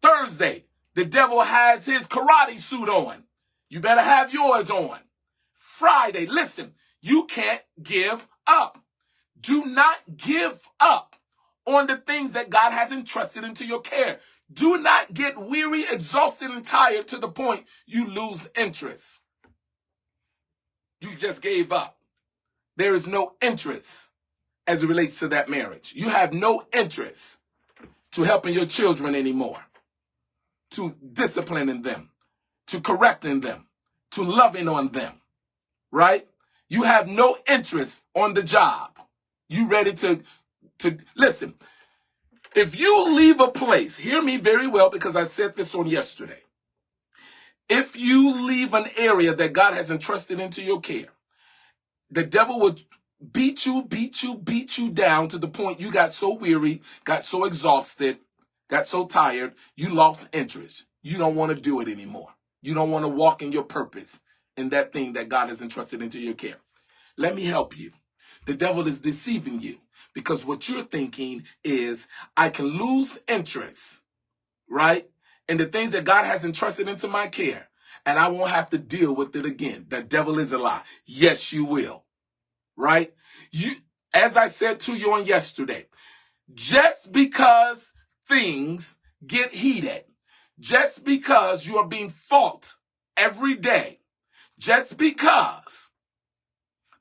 Thursday, the devil has his karate suit on. You better have yours on. Friday, listen, you can't give up. Do not give up on the things that God has entrusted into your care. Do not get weary, exhausted, and tired to the point you lose interest. You just gave up. There is no interest as it relates to that marriage. You have no interest to helping your children anymore, to disciplining them, to correcting them, to loving on them. right? You have no interest on the job. You ready to listen. If you leave a place, hear me very well because I said this on yesterday. If you leave an area that God has entrusted into your care, the devil will beat you down to the point you got so weary, got so exhausted, got so tired, you lost interest. You don't want to do it anymore. You don't want to walk in your purpose in that thing that God has entrusted into your care. Let me help you. The devil is deceiving you because what you're thinking is, I can lose interest, right? In the things that God has entrusted into my care, and I won't have to deal with it again. The devil is a lie. Yes, you will, right? As I said to you on yesterday, just because things get heated, just because you are being fought every day, just because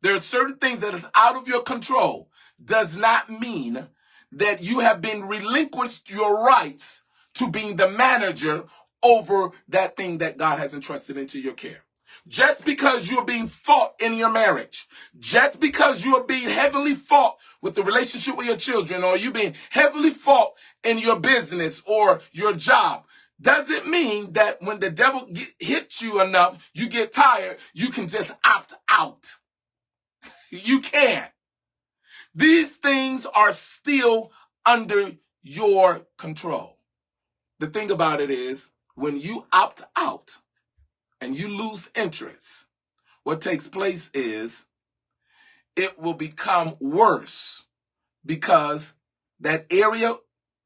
there are certain things that is out of your control, does not mean that you have been relinquished your rights to being the manager over that thing that God has entrusted into your care. Just because you're being fought in your marriage, just because you're being heavily fought with the relationship with your children, or you being heavily fought in your business or your job, doesn't mean that when the devil hits you enough, you get tired, you can just opt out. You can't. These things are still under your control. The thing about it is, when you opt out and you lose interest, what takes place is it will become worse because that area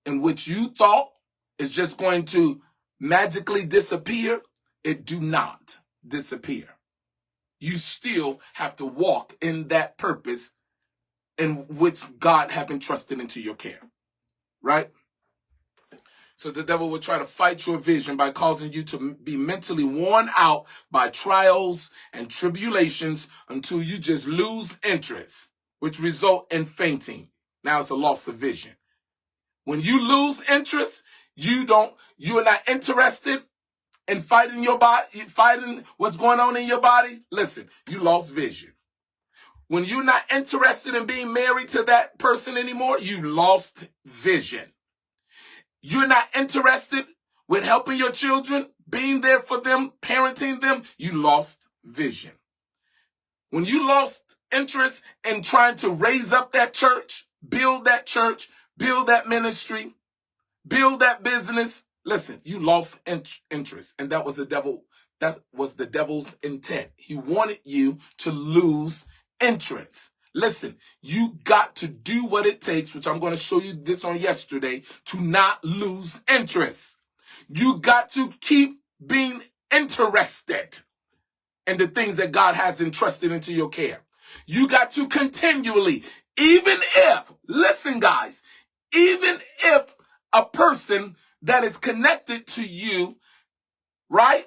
in which you thought is just going to magically disappear, it do not disappear. You still have to walk in that purpose in which God have entrusted into your care, right? So the devil will try to fight your vision by causing you to be mentally worn out by trials and tribulations until you just lose interest, which result in fainting. Now it's a loss of vision. When you lose interest, you are not interested in fighting your body, fighting what's going on in your body. Listen, you lost vision. When you're not interested in being married to that person anymore, you lost vision. You're not interested with helping your children, being there for them, parenting them, you lost vision. When you lost interest in trying to raise up that church, build that ministry, build that business, listen, you lost interest. And that was the devil's intent. He wanted you to lose interest. Listen, you got to do what it takes, which I'm going to show you this on yesterday, to not lose interest. You got to keep being interested in the things that God has entrusted into your care. You got to continually, even if, listen guys, even if a person that is connected to you, right,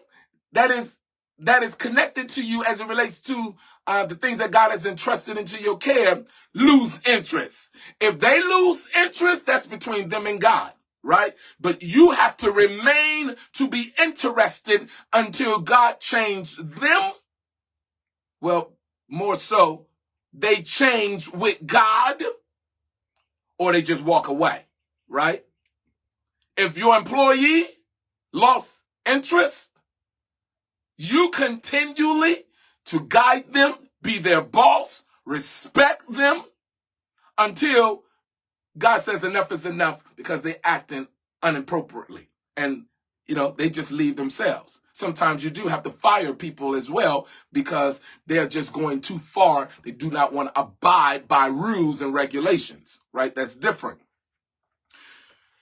that is connected to you as it relates to the things that God has entrusted into your care, lose interest. If they lose interest, that's between them and God, right? But you have to remain to be interested until God changes them. Well, more so, they change with God or they just walk away, right? If your employee lost interest, you continually to guide them, be their boss, respect them until God says enough is enough because they're acting inappropriately and, they just leave themselves. Sometimes you do have to fire people as well because they're just going too far. They do not want to abide by rules and regulations, right? That's different.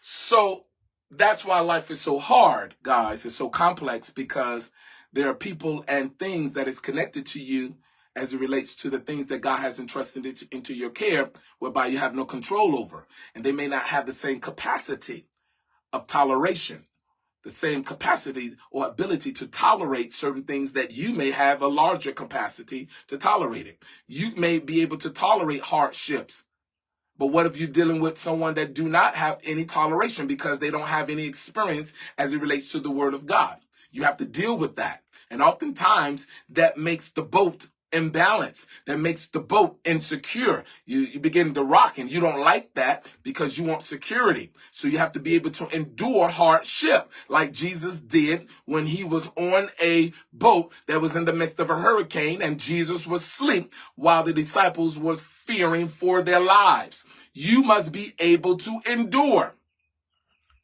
So that's why life is so hard, guys. It's so complex because there are people and things that is connected to you as it relates to the things that God has entrusted into your care, whereby you have no control over. And they may not have the same capacity of toleration, the same capacity or ability to tolerate certain things that you may have a larger capacity to tolerate it. You may be able to tolerate hardships. But what if you're dealing with someone that do not have any toleration because they don't have any experience as it relates to the word of God? You have to deal with that. And oftentimes that makes the boat imbalance that makes the boat insecure. You begin to rock, and you don't like that because you want security. So you have to be able to endure hardship like Jesus did when he was on a boat that was in the midst of a hurricane and Jesus was asleep while the disciples was fearing for their lives. You must be able to endure.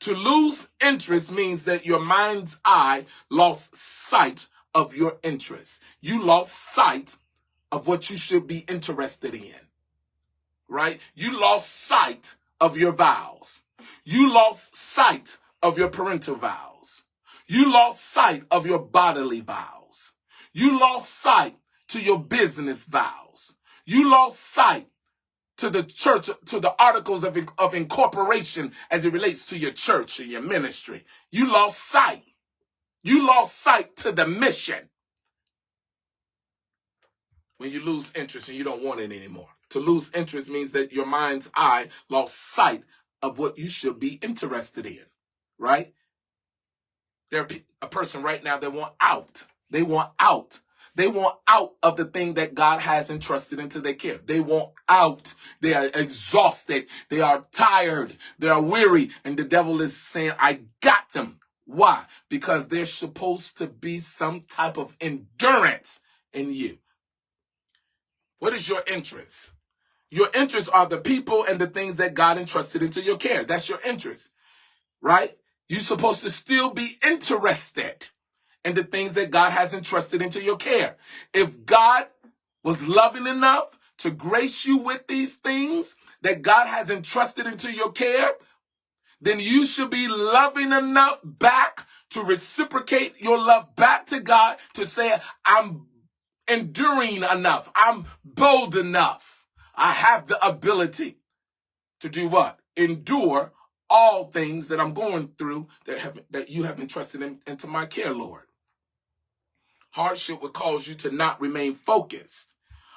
To lose interest means that your mind's eye lost sight of your interest. You lost sight of what you should be interested in, right? You lost sight of your vows. You lost sight of your parental vows. You lost sight of your bodily vows. You lost sight to your business vows. You lost sight to the church, to the articles of incorporation as it relates to your church or your ministry. You lost sight. You lost sight to the mission. When you lose interest and you don't want it anymore. To lose interest means that your mind's eye lost sight of what you should be interested in, right? There's a person right now that want out. They want out. They want out of the thing that God has entrusted into their care. They want out. They are exhausted. They are tired. They are weary. And the devil is saying, I got them. Why? Because there's supposed to be some type of endurance in you. What is your interest? Your interests are the people and the things that God entrusted into your care. That's your interest, right? You're supposed to still be interested in the things that God has entrusted into your care. If God was loving enough to grace you with these things that God has entrusted into your care, then you should be loving enough back to reciprocate your love back to God to say, I'm enduring enough. I'm bold enough. I have the ability to do what? Endure all things that I'm going through that you have entrusted into my care, Lord. Hardship will cause you to not remain focused.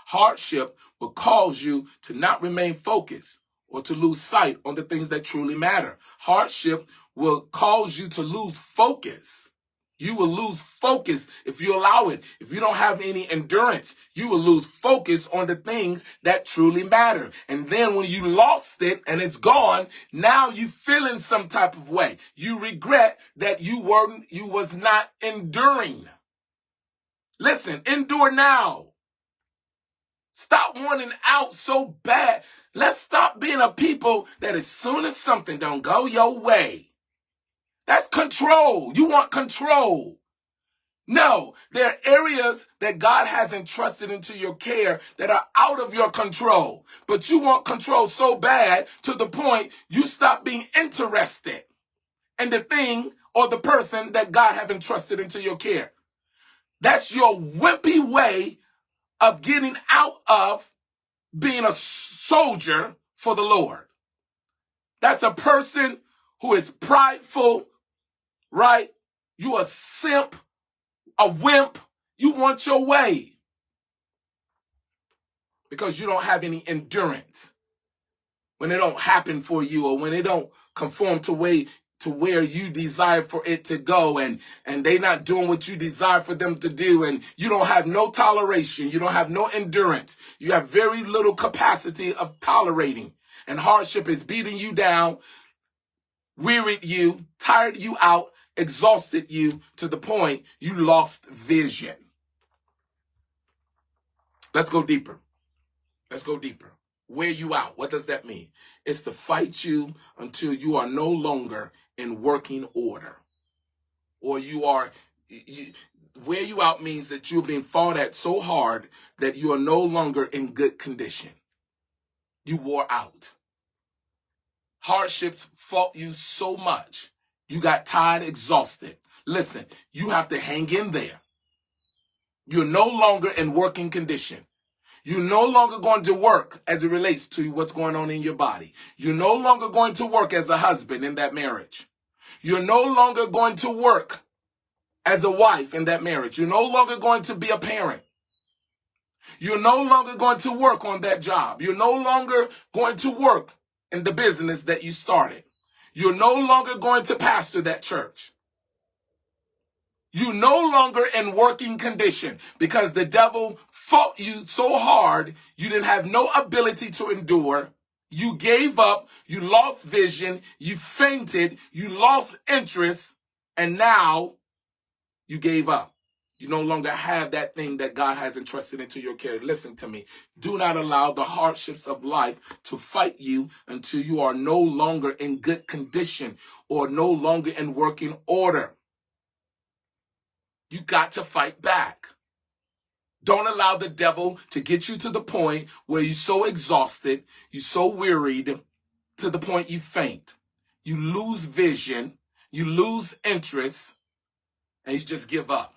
Hardship will cause you to not remain focused or to lose sight on the things that truly matter. Hardship will cause you to lose focus. You will lose focus if you allow it. If you don't have any endurance, you will lose focus on the things that truly matter. And then when you lost it and it's gone, now you feel in some type of way. You regret that you was not enduring. Listen, endure now. Stop wanting out so bad. Let's stop being a people that as soon as something don't go your way, that's control. You want control. No, there are areas that God has entrusted into your care that are out of your control. But you want control so bad to the point you stop being interested in the thing or the person that God have entrusted into your care. That's your wimpy way of getting out of being a soldier for the Lord. That's a person who is prideful, right? You a simp, a wimp. You want your way because you don't have any endurance. When it don't happen for you or when it don't conform to where you desire for it to go and they not doing what you desire for them to do and you don't have no toleration, you don't have no endurance. You have very little capacity of tolerating, and hardship is beating you down, wearied you, tired you out, exhausted you to the point you lost vision. Let's go deeper. Let's go deeper. Wear you out. What does that mean? It's to fight you until you are no longer in working order. Or wear you out means that you're being fought at so hard that you are no longer in good condition. You wore out. Hardships fought you so much. You got tired, exhausted. Listen, you have to hang in there. You're no longer in working condition. You're no longer going to work as it relates to what's going on in your body. You're no longer going to work as a husband in that marriage. You're no longer going to work as a wife in that marriage. You're no longer going to be a parent. You're no longer going to work on that job. You're no longer going to work in the business that you started. You're no longer going to pastor that church. You no longer in working condition because the devil fought you so hard, you didn't have no ability to endure. You gave up, you lost vision, you fainted, you lost interest, and now you gave up. You no longer have that thing that God has entrusted into your care. Listen to me. Do not allow the hardships of life to fight you until you are no longer in good condition or no longer in working order. You got to fight back. Don't allow the devil to get you to the point where you're so exhausted, you're so wearied, to the point you faint. You lose vision, you lose interest, and you just give up.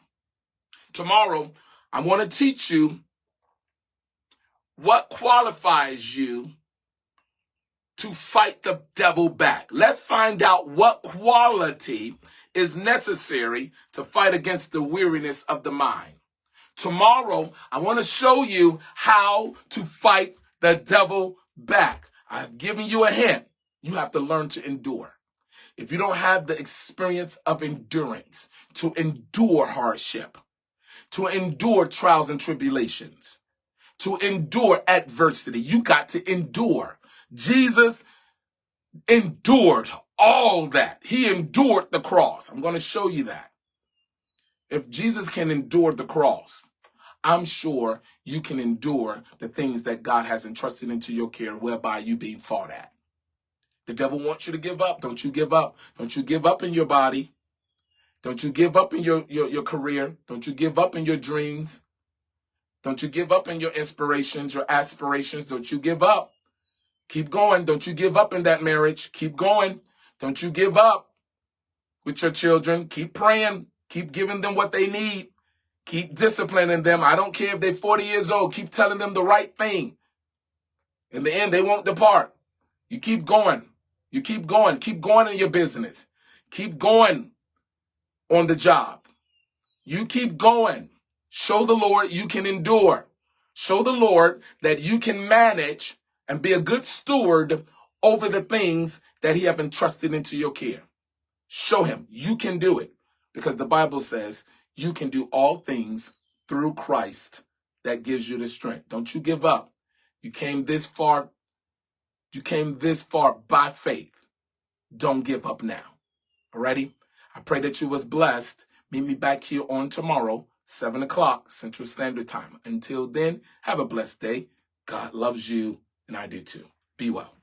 Tomorrow, I want to teach you what qualifies you to fight the devil back. Let's find out what quality is necessary to fight against the weariness of the mind. Tomorrow, I want to show you how to fight the devil back. I've given you a hint. You have to learn to endure. If you don't have the experience of endurance, to endure hardship, to endure trials and tribulations, to endure adversity, you got to endure. Jesus endured all that. He endured the cross. I'm going to show you that. If Jesus can endure the cross, I'm sure you can endure the things that God has entrusted into your care, whereby you being fought at. The devil wants you to give up. Don't you give up. Don't you give up in your body. Don't you give up in your career. Don't you give up in your dreams. Don't you give up in your inspirations, your aspirations. Don't you give up. Keep going. Don't you give up in that marriage. Keep going. Don't you give up with your children. Keep praying. Keep giving them what they need. Keep disciplining them. I don't care if they're 40 years old. Keep telling them the right thing. In the end, they won't depart. You keep going. You keep going. Keep going in your business. Keep going on the job. You keep going. Show the Lord you can endure. Show the Lord that you can manage and be a good steward over the things that he have entrusted into your care. Show him you can do it, because the Bible says you can do all things through Christ that gives you the strength. Don't you give up. You came this far. You came this far by faith. Don't give up now. Alrighty? I pray that you was blessed. Meet me back here on tomorrow, 7 o'clock Central Standard Time. Until then, have a blessed day. God loves you, and I do too. Be well.